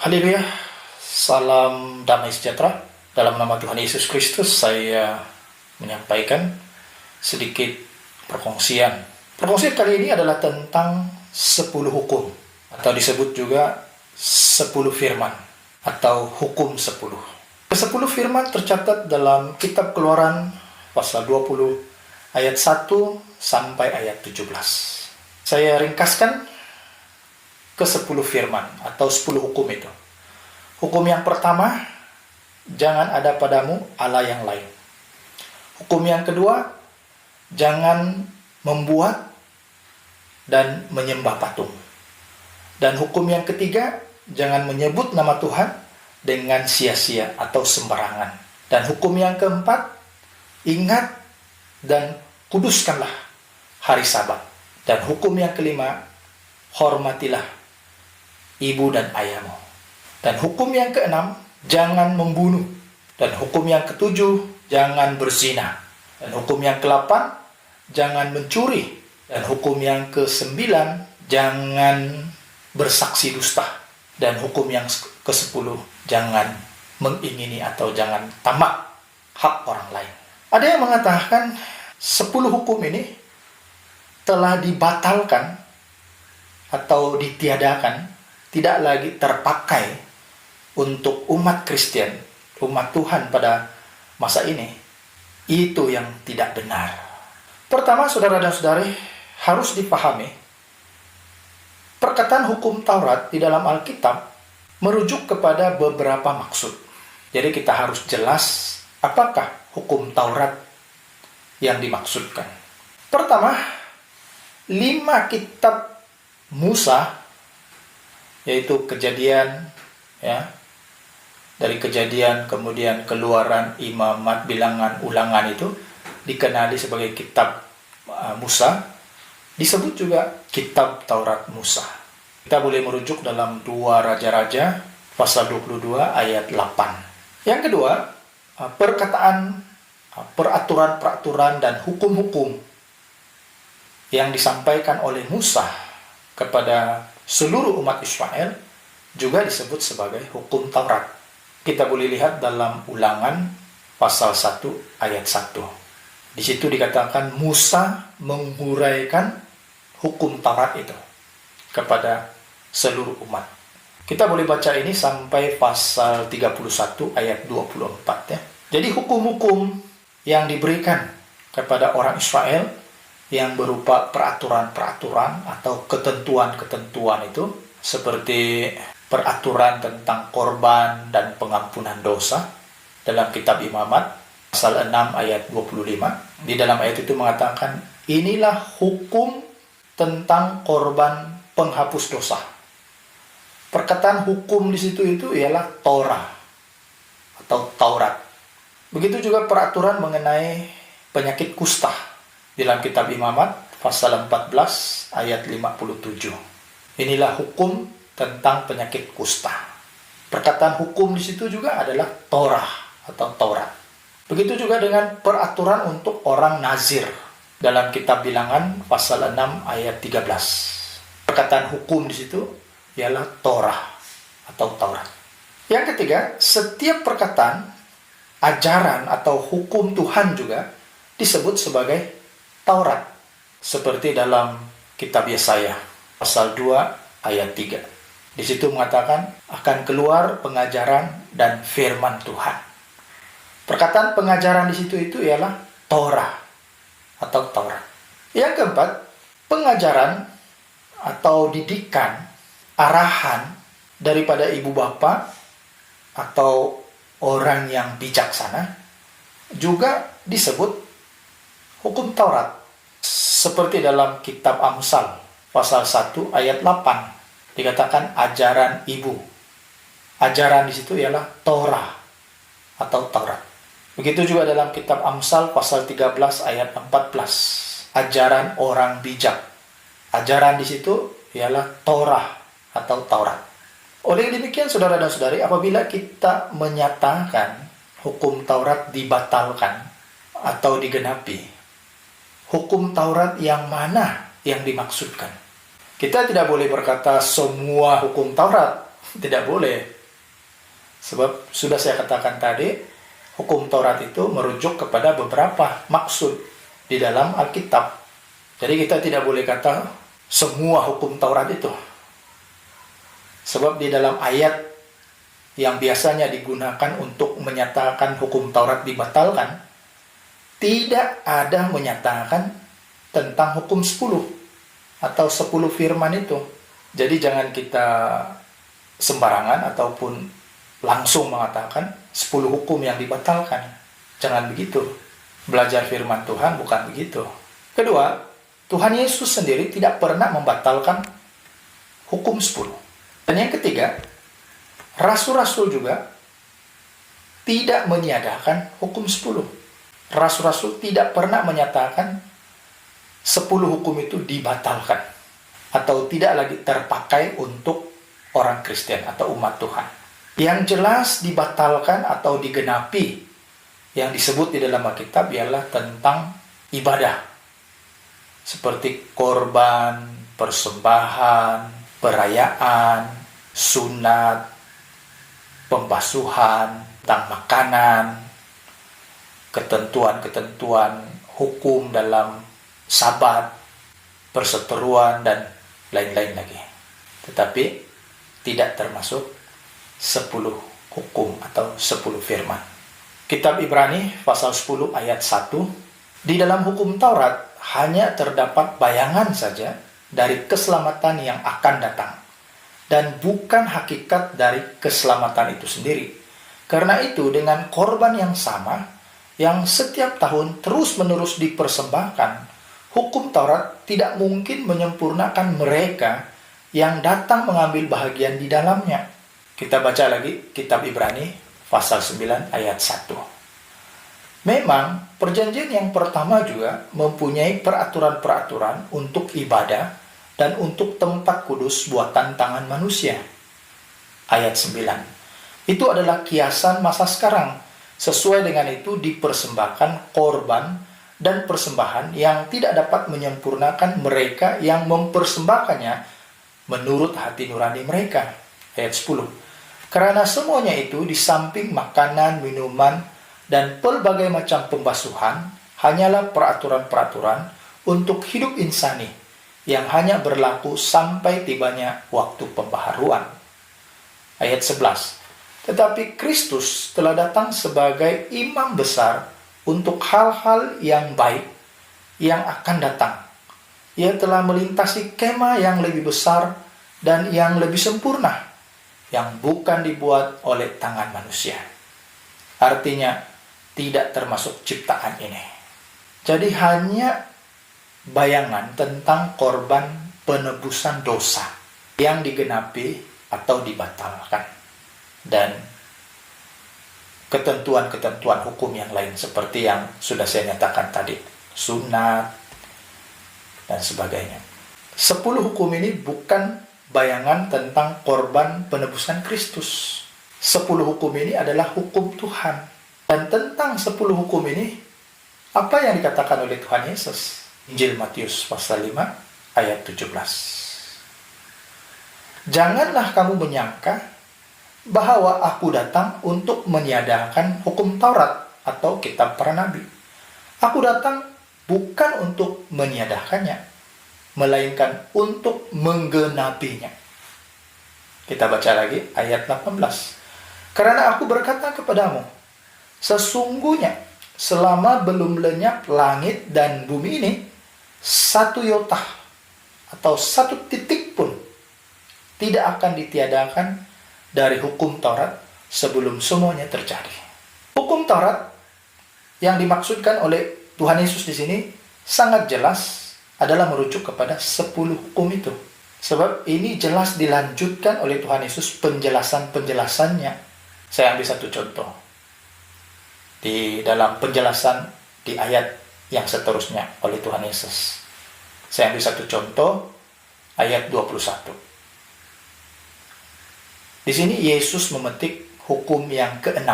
Haleluya, salam damai sejahtera. Dalam nama Tuhan Yesus Kristus, saya menyampaikan sedikit perkongsian. Perkongsian kali ini adalah tentang 10 hukum, atau disebut juga 10 firman, atau hukum 10. Ke-10 firman tercatat dalam kitab Keluaran pasal 20 ayat 1 sampai ayat 17. Saya ringkaskan ke-10 firman atau 10 hukum itu. Hukum yang pertama, jangan ada padamu Allah yang lain. Hukum yang kedua, jangan membuat dan menyembah patung. Dan hukum yang ketiga, jangan menyebut nama Tuhan dengan sia-sia atau sembarangan. Dan hukum yang keempat, ingat dan kuduskanlah hari Sabat. Dan hukum yang kelima, hormatilah ibu dan ayahmu. Dan hukum yang keenam, jangan membunuh. Dan hukum yang ketujuh, jangan berzina. Dan hukum yang ke-8, jangan mencuri. Dan hukum yang ke-9, jangan bersaksi dusta. Dan hukum yang ke-10, jangan mengingini atau jangan tamak hak orang lain. Ada yang mengatakan 10 hukum ini telah dibatalkan atau ditiadakan, tidak lagi terpakai untuk umat Kristen, umat Tuhan pada masa ini. Itu yang tidak benar. Pertama, saudara dan saudari, harus dipahami, perkataan hukum Taurat di dalam Alkitab merujuk kepada beberapa maksud. Jadi kita harus jelas apakah hukum Taurat yang dimaksudkan. Pertama, 5 kitab Musa, yaitu Kejadian, dari Kejadian, kemudian Keluaran, Imamat, Bilangan, Ulangan, itu dikenali sebagai kitab Musa, disebut juga kitab Taurat Musa. Kita boleh merujuk dalam 2 Raja-Raja pasal 22 ayat 8. Yang kedua, peraturan-peraturan dan hukum-hukum yang disampaikan oleh Musa kepada seluruh umat Israel juga disebut sebagai hukum Taurat. Kita boleh lihat dalam Ulangan pasal 1 ayat 1. Di situ dikatakan Musa menguraikan hukum Taurat itu kepada seluruh umat. Kita boleh baca ini sampai pasal 31 ayat 24 ya. Jadi hukum-hukum yang diberikan kepada orang Israel yang berupa peraturan-peraturan atau ketentuan-ketentuan itu, seperti peraturan tentang korban dan pengampunan dosa dalam kitab Imamat pasal 6 ayat 25. Di dalam ayat itu mengatakan, inilah hukum tentang korban penghapus dosa. Perkataan hukum di situ itu ialah Torah atau Taurat. Begitu juga peraturan mengenai penyakit kusta dalam kitab Imamat pasal 14 ayat 57. Inilah hukum tentang penyakit kusta. Perkataan hukum di situ juga adalah Torah atau Taurat. Begitu juga dengan peraturan untuk orang nazir dalam kitab Bilangan pasal 6 ayat 13. Perkataan hukum di situ ialah Torah atau Taurat. Yang ketiga, setiap perkataan, ajaran atau hukum Tuhan juga disebut sebagai Taurat. Seperti dalam kitab Yesaya pasal 2 ayat 3. Di situ mengatakan akan keluar pengajaran dan firman Tuhan. Perkataan pengajaran di situ itu ialah Torah atau Taurat. Yang keempat, pengajaran atau didikan, arahan daripada ibu bapa atau orang yang bijaksana juga disebut hukum Taurat. Seperti dalam kitab Amsal pasal 1 ayat 8 dikatakan ajaran ibu. Ajaran di situ ialah Torah atau Taurat. Begitu juga dalam kitab Amsal pasal 13 ayat 14. Ajaran orang bijak. Ajaran di situ ialah Torah atau Taurat. Oleh demikian, saudara dan saudari, apabila kita menyatakan hukum Taurat dibatalkan atau digenapi, hukum Taurat yang mana yang dimaksudkan? Kita tidak boleh berkata semua hukum Taurat, Tidak boleh. Sebab sudah saya katakan tadi, hukum Taurat itu merujuk kepada beberapa maksud di dalam Alkitab. Jadi kita tidak boleh kata semua hukum Taurat itu. Sebab di dalam ayat yang biasanya digunakan untuk menyatakan hukum Taurat dibatalkan, tidak ada menyatakan tentang hukum 10 atau 10 firman itu. Jadi jangan kita sembarangan ataupun langsung mengatakan 10 hukum yang dibatalkan. Jangan begitu. Belajar firman Tuhan bukan begitu. Kedua, Tuhan Yesus sendiri tidak pernah membatalkan hukum 10. Dan yang ketiga, rasul-rasul juga tidak meniadakan hukum 10. Rasul-rasul tidak pernah menyatakan 10 hukum itu dibatalkan atau tidak lagi terpakai untuk orang Kristen atau umat Tuhan. Yang jelas dibatalkan atau digenapi yang disebut di dalam Alkitab ialah tentang ibadah. Seperti korban, persembahan, perayaan, sunat, pembasuhan, tentang makanan, ketentuan-ketentuan hukum dalam Sabat, perseteruan, dan lain-lain lagi. Tetapi tidak termasuk 10 hukum atau 10 firman. Kitab Ibrani pasal 10 ayat 1, di dalam hukum Taurat hanya terdapat bayangan saja dari keselamatan yang akan datang, dan bukan hakikat dari keselamatan itu sendiri. Karena itu dengan korban yang sama, yang setiap tahun terus-menerus dipersembahkan, hukum Taurat tidak mungkin menyempurnakan mereka yang datang mengambil bahagian di dalamnya. Kita baca lagi kitab Ibrani pasal 9 ayat 1. Memang perjanjian yang pertama juga mempunyai peraturan-peraturan untuk ibadah dan untuk tempat kudus buatan tangan manusia. Ayat 9. Itu adalah kiasan masa sekarang. Sesuai dengan itu dipersembahkan korban dan persembahan yang tidak dapat menyempurnakan mereka yang mempersembahkannya menurut hati nurani mereka. Ayat 10. Karena semuanya itu di samping makanan, minuman, dan pelbagai macam pembasuhan hanyalah peraturan-peraturan untuk hidup insani yang hanya berlaku sampai tibanya waktu pembaharuan. Ayat 11. Tetapi Kristus telah datang sebagai imam besar untuk hal-hal yang baik yang akan datang. Ia telah melintasi kemah yang lebih besar dan yang lebih sempurna, yang bukan dibuat oleh tangan manusia. Artinya, tidak termasuk ciptaan ini. Jadi hanya bayangan tentang korban penebusan dosa yang digenapi atau dibatalkan. Dan ketentuan-ketentuan hukum yang lain seperti yang sudah saya nyatakan tadi, sunat, dan sebagainya. 10 hukum ini bukan bayangan tentang korban penebusan Kristus. 10 hukum ini adalah hukum Tuhan. Dan tentang 10 hukum ini, apa yang dikatakan oleh Tuhan Yesus? Injil Matius pasal 5 ayat 17. Janganlah kamu menyangka bahwa aku datang untuk meniadakan hukum Taurat atau kitab para nabi. Aku datang bukan untuk meniadakannya, melainkan untuk menggenapinya. Kita baca lagi ayat 18. Karena aku berkata kepadamu, sesungguhnya selama belum lenyap langit dan bumi ini, satu iota atau satu titik pun tidak akan ditiadakan dari hukum Taurat sebelum semuanya terjadi. Hukum Taurat yang dimaksudkan oleh Tuhan Yesus di sini sangat jelas adalah merujuk kepada 10 hukum itu. Sebab ini jelas dilanjutkan oleh Tuhan Yesus penjelasan-penjelasannya. Saya ambil satu contoh. Di dalam penjelasan di ayat yang seterusnya oleh Tuhan Yesus. Saya ambil satu contoh, ayat 21. Di sini Yesus memetik hukum yang ke-6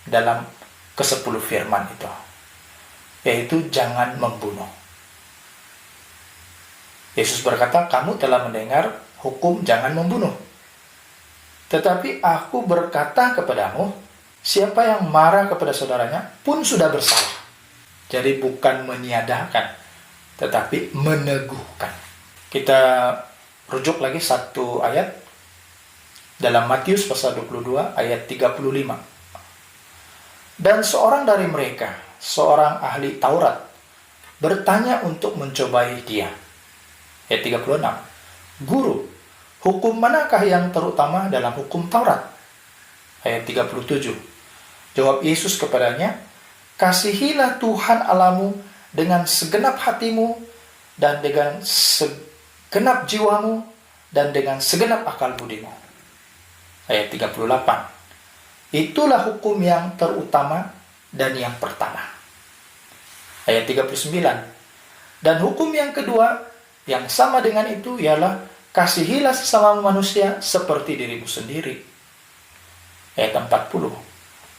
dalam ke-10 firman itu, yaitu jangan membunuh. Yesus berkata, kamu telah mendengar hukum jangan membunuh. Tetapi aku berkata kepadamu, siapa yang marah kepada saudaranya pun sudah bersalah. Jadi bukan meniadakan, tetapi meneguhkan. Kita rujuk lagi satu ayat dalam Matius pasal 22 ayat 35. Dan seorang dari mereka, seorang ahli Taurat, bertanya untuk mencobai dia. Ayat 36. Guru, hukum manakah yang terutama dalam hukum Taurat? Ayat 37. Jawab Yesus kepadanya, kasihilah Tuhan Allahmu dengan segenap hatimu, dan dengan segenap jiwamu, dan dengan segenap akal budimu. Ayat 38. Itulah hukum yang terutama dan yang pertama. Ayat 39. Dan hukum yang kedua yang sama dengan itu ialah kasihilah sesama manusia seperti dirimu sendiri. Ayat 40.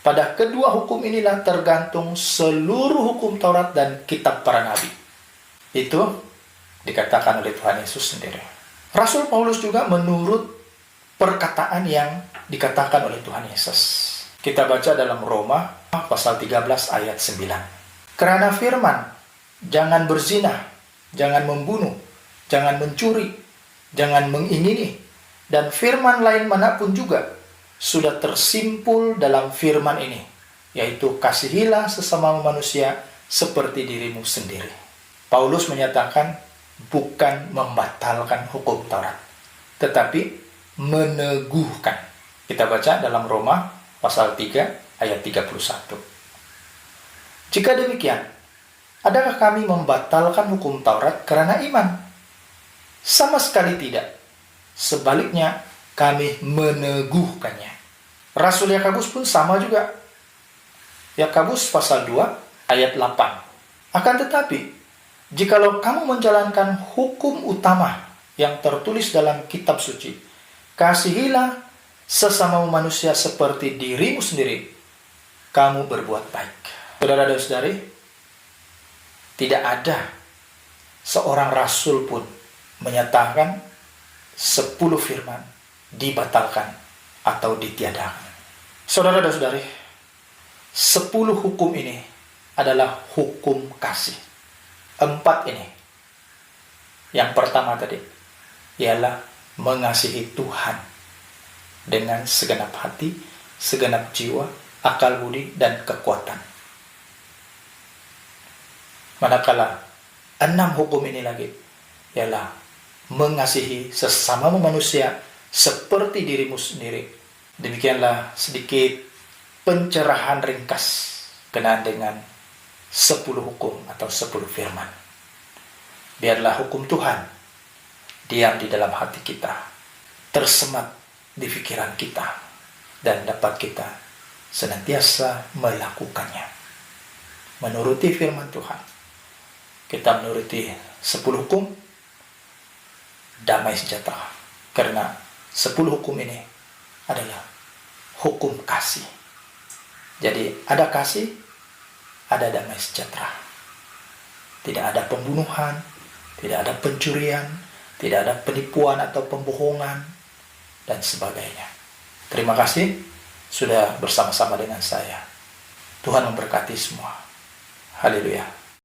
Pada kedua hukum inilah tergantung seluruh hukum Taurat dan kitab para nabi. Itu dikatakan oleh Tuhan Yesus sendiri. Rasul Paulus juga menurut perkataan yang dikatakan oleh Tuhan Yesus. Kita baca dalam Roma pasal 13 ayat 9. Karena firman, jangan berzina, jangan membunuh, jangan mencuri, jangan mengingini, dan firman lain manapun juga sudah tersimpul dalam firman ini, yaitu kasihilah sesama manusia seperti dirimu sendiri. Paulus menyatakan bukan membatalkan hukum Taurat, tetapi meneguhkan. Kita baca dalam Roma pasal 3 ayat 31. Jika demikian, adakah kami membatalkan hukum Taurat karena iman? Sama sekali tidak. Sebaliknya, kami meneguhkannya. Rasul Yakobus pun sama juga. Yakobus pasal 2 ayat 8. Akan tetapi, jikalau kamu menjalankan hukum utama yang tertulis dalam kitab suci, kasihilah sesama manusia seperti dirimu sendiri, kamu berbuat baik. Saudara dan saudari, tidak ada seorang rasul pun menyatakan 10 firman dibatalkan atau ditiadakan. Saudara dan saudari, 10 hukum ini adalah hukum kasih. 4 ini. Yang pertama tadi ialah mengasihi Tuhan dengan segenap hati, segenap jiwa, akal budi, dan kekuatan. Manakala 6 hukum ini lagi ialah mengasihi sesama manusia seperti dirimu sendiri. Demikianlah sedikit pencerahan ringkas kenaan dengan 10 hukum atau 10 firman. Biarlah hukum Tuhan diam di dalam hati kita, tersemat di pikiran kita, dan dapat kita senantiasa melakukannya. Menuruti firman Tuhan. Kita menuruti 10 hukum, damai sejahtera. Karena 10 hukum ini adalah hukum kasih. Jadi ada kasih, ada damai sejahtera. Tidak ada pembunuhan, tidak ada pencurian, tidak ada penipuan atau pembohongan, dan sebagainya. Terima kasih sudah bersama-sama dengan saya. Tuhan memberkati semua. Haleluya.